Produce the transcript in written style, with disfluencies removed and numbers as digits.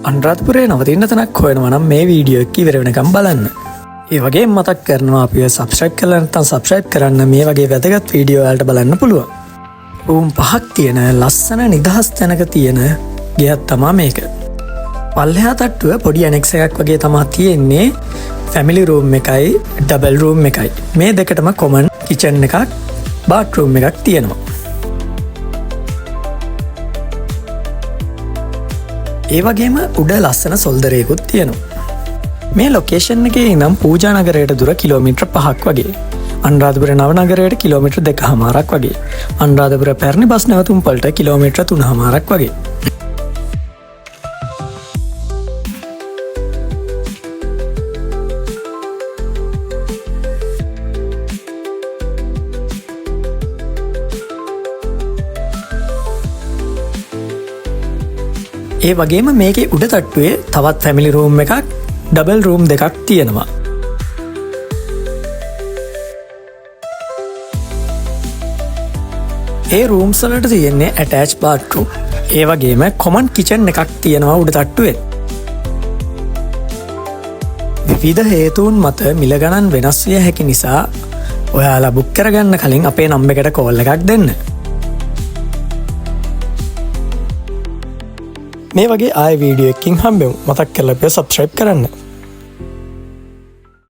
අනුරාධපුරේ නවතින්න තැනක් හොයනවා නම් මේ වීඩියෝ එක ඉවර වෙනකම් බලන්න. ඒ වගේම මතක් කරනවා අපිව සබ්ස්ක්‍රයිබ් කරලා නැත්නම් සබ්ස්ක්‍රයිබ් කරන්න මේ වගේ වැදගත් වීඩියෝ වලට බලන්න පුළුවන්. රූම් 5ක් තියෙන ලස්සන නිදහස් තැනක තියෙන ගෙයක් තමයි මේක. පල්ලෙහා තට්ටුව පොඩි ඇනෙක්ස් එකක් වගේ තමයි තියෙන්නේ. ෆැමිලි රූම් එකයි ඩබල් රූම් එකයි. මේ දෙකටම කොමන් කිචන් එකක් බාත් රූම් එකක් තියෙනවා. ඒ වගේම උඩ ලස්සන සොල්දරයකුත් තියෙනවා. මේ ලොකේෂන් එකේ නම් පූජා නගරයට දුර කිලෝමීටර් 5ක් වගේ. අනුරාධපුර නව නගරයට කිලෝමීටර් 2කමාරක් වගේ. අනුරාධපුර පැරණි බස් නැවතුම් වලට කිලෝමීටර් 3කමාරක් වගේ. ඒ වගේම මේකේ උඩ තට්ටුවේ තවත් ෆැමිලි රූම් එකක් ඩබල් රූම් දෙකක් තියෙනවා. ඒ රූම්ස් වලට තියෙන්නේ ඇටච් බාත් රූම්. ඒ වගේම කොමන් කිචන් එකක් තියෙනවා උඩ තට්ටුවේ. විවිධ හේතුන් මත මිල ගණන් වෙනස් විය හැකි නිසා ඔයාලා බුක් කරගන්න කලින් අපේ නම්බර් එකට කෝල් එකක් දෙන්න. මේ වගේ ආය වීඩියෝ එකකින් හම්බෙමු. මතක් කරලා අපිව සබ්ස්ක්‍රයිබ් කරන්න.